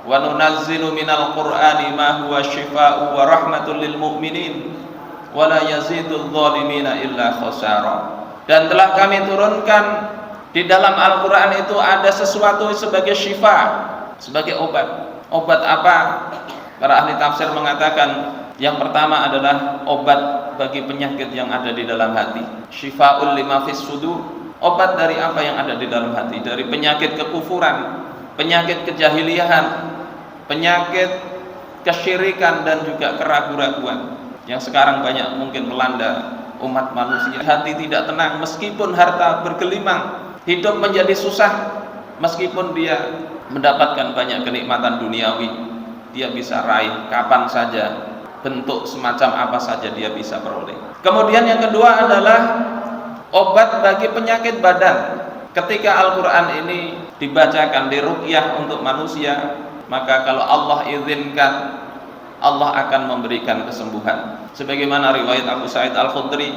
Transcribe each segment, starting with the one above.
wa nunazzilu minal qur'ani ma huwa syifaa'un wa rahmatul lil mu'minin wa la yazidul zalimina illa khasara. Dan telah kami turunkan di dalam Al-Qur'an itu ada sesuatu sebagai syifa, sebagai obat. Obat apa? Para ahli tafsir mengatakan yang pertama adalah obat bagi penyakit yang ada di dalam hati. Syifaa'ul lima fis sudur, obat dari apa yang ada di dalam hati, dari penyakit kekufuran, penyakit kejahiliahan, penyakit kesyirikan dan juga keraguan-raguan yang sekarang banyak mungkin melanda umat manusia. Hati tidak tenang meskipun harta bergelimang, hidup menjadi susah meskipun dia mendapatkan banyak kenikmatan duniawi, dia bisa raih kapan saja, bentuk semacam apa saja dia bisa peroleh. Kemudian yang kedua adalah obat bagi penyakit badan. Ketika Al-Quran ini dibacakan, diruqyah untuk manusia, maka kalau Allah izinkan, Allah akan memberikan kesembuhan. Sebagaimana riwayat Abu Sa'id Al-Khudri,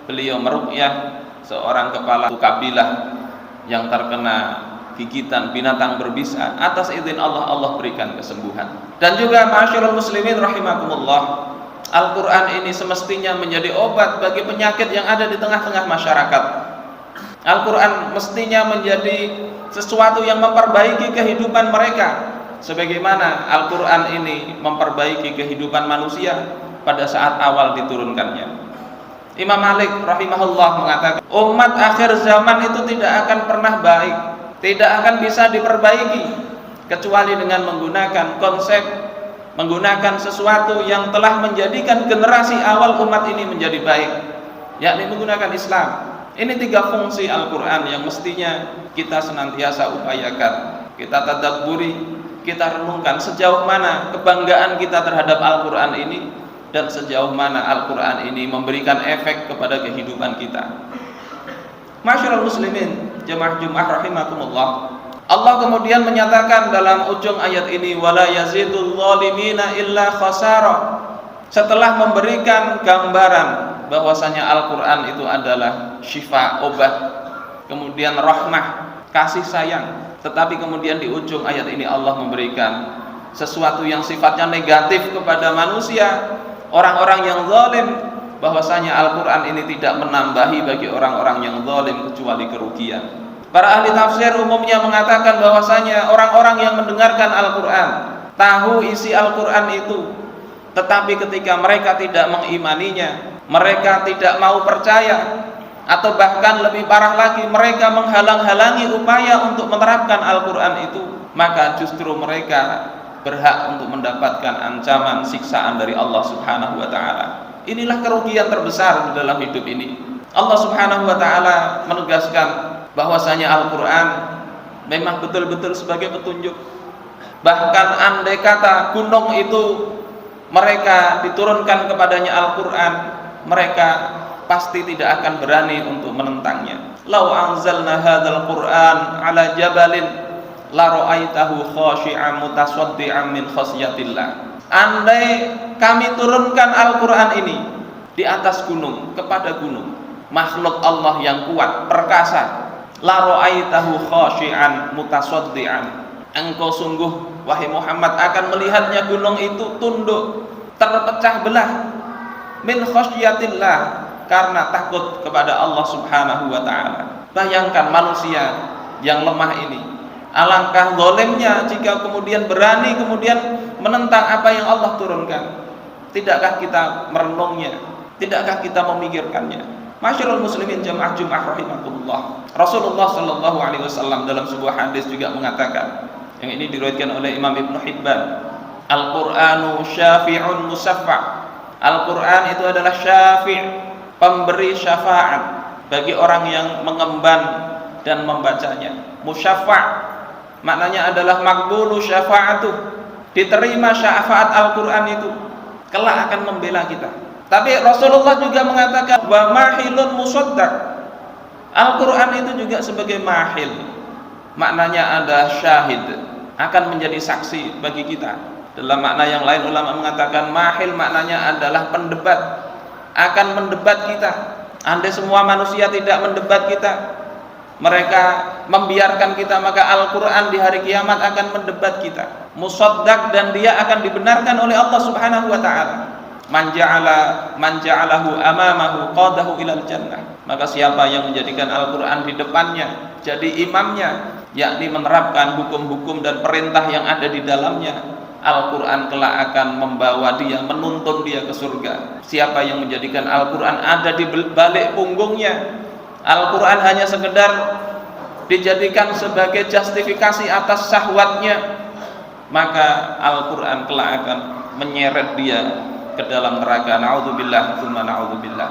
beliau meruqyah seorang kepala kabilah yang terkena gigitan binatang berbisa. Atas izin Allah, Allah berikan kesembuhan. Dan juga ma'asyiral muslimin rahimakumullah, Al-Quran ini semestinya menjadi obat bagi penyakit yang ada di tengah-tengah masyarakat. Al-Quran mestinya menjadi sesuatu yang memperbaiki kehidupan mereka, sebagaimana Al-Quran ini memperbaiki kehidupan manusia pada saat awal diturunkannya. Imam Malik rahimahullah mengatakan, umat akhir zaman itu tidak akan pernah baik, tidak akan bisa diperbaiki kecuali dengan menggunakan konsep, menggunakan sesuatu yang telah menjadikan generasi awal umat ini menjadi baik, yakni menggunakan Islam. Ini tiga fungsi Al-Quran yang mestinya kita senantiasa upayakan, kita tadabburi, kita renungkan sejauh mana kebanggaan kita terhadap Al-Quran ini dan sejauh mana Al-Quran ini memberikan efek kepada kehidupan kita. Ma'asyiral muslimin, jamaah Jumat rahimakumullah, Allah kemudian menyatakan dalam ujung ayat ini, wala yazidul zalimina illa khasara. Setelah memberikan gambaran bahwasanya Al-Quran itu adalah syifa, obat, kemudian rahmah, kasih sayang, tetapi kemudian di ujung ayat ini Allah memberikan sesuatu yang sifatnya negatif kepada manusia, orang-orang yang zalim, bahwasanya Al-Quran ini tidak menambahi bagi orang-orang yang zalim kecuali kerugian. Para ahli tafsir umumnya mengatakan bahwasanya orang-orang yang mendengarkan Al-Quran, tahu isi Al-Quran itu, tetapi ketika mereka tidak mengimaninya, mereka tidak mau percaya, atau bahkan lebih parah lagi, mereka menghalang-halangi upaya untuk menerapkan Al-Quran itu, maka justru mereka berhak untuk mendapatkan ancaman siksaan dari Allah Subhanahu wa ta'ala. Inilah kerugian terbesar di dalam hidup ini. Allah Subhanahu wa ta'ala menegaskan bahwasanya Al-Quran memang betul-betul sebagai petunjuk. Bahkan andai kata gunung itu mereka diturunkan kepadanya Al-Quran, mereka pasti tidak akan berani untuk menentangnya. Lau anzalna hadzal Qur'an ala jabalin la ra'aitahu khashi'an mutasaddian min khasyatillah. Andai kami turunkan Al-Quran ini di atas gunung, kepada gunung, makhluk Allah yang kuat, perkasa, la ra'aitahu khashi'an mutasaddian, engkau sungguh wahai Muhammad akan melihatnya gunung itu tunduk, terpecah belah, min khasyatillah, karena takut kepada Allah Subhanahu wa ta'ala. Bayangkan manusia yang lemah ini, alangkah zalimnya jika kemudian berani kemudian menentang apa yang Allah turunkan. Tidakkah kita merenungnya? Tidakkah kita memikirkannya? Masyarul muslimin jamaah Jumat rahimakumullah, Rasulullah sallallahu alaihi wasallam dalam sebuah hadis juga mengatakan, yang ini diriwayatkan oleh Imam Ibnu Hibban, Al-Qur'anu syafi'un musaffa'. Al-Quran itu adalah syafi', pemberi syafaat bagi orang yang mengemban dan membacanya. Musyaffa' maknanya adalah makbulu syafa'atuh, diterima syafaat Al-Quran itu, kelak akan membela kita. Tapi Rasulullah juga mengatakan wa mahilun musaddaq. Al-Quran itu juga sebagai mahil, maknanya ada syahid, akan menjadi saksi bagi kita. Dalam makna yang lain ulama mengatakan mahil maknanya adalah pendebat, akan mendebat kita. Andai semua manusia tidak mendebat kita, mereka membiarkan kita, maka Al-Quran di hari kiamat akan mendebat kita. musaddaq, dan dia akan dibenarkan oleh Allah Subhanahu wa taala. Man ja'alahu amamahu qadahu ilal jannah. Maka siapa yang menjadikan Al-Qur'an di depannya, jadi imamnya, yakni menerapkan hukum-hukum dan perintah yang ada di dalamnya, Al-Qur'an kelak akan membawa dia, menuntun dia ke surga. Siapa yang menjadikan Al-Qur'an ada di balik punggungnya, Al-Qur'an hanya sekedar dijadikan sebagai justifikasi atas syahwatnya, maka Al-Qur'an kelak akan menyeret dia ke dalam neraka. Na'udzubillah tsumma na'udzubillah.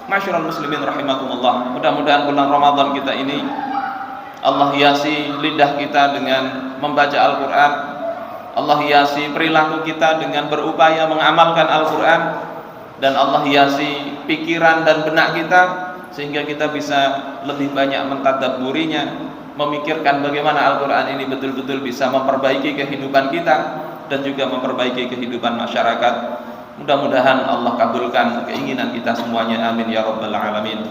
Masyarul muslimin rahimakumullah. Mudah-mudahan bulan Ramadan kita ini Allah hiasi lidah kita dengan membaca Al-Qur'an. Allah hiasi perilaku kita dengan berupaya mengamalkan Al-Qur'an, dan Allah hiasi pikiran dan benak kita sehingga kita bisa lebih banyak mentadabburinya, memikirkan bagaimana Al-Qur'an ini betul-betul bisa memperbaiki kehidupan kita dan juga memperbaiki kehidupan masyarakat. Mudah-mudahan Allah kabulkan keinginan kita semuanya, amin ya rabbal alamin.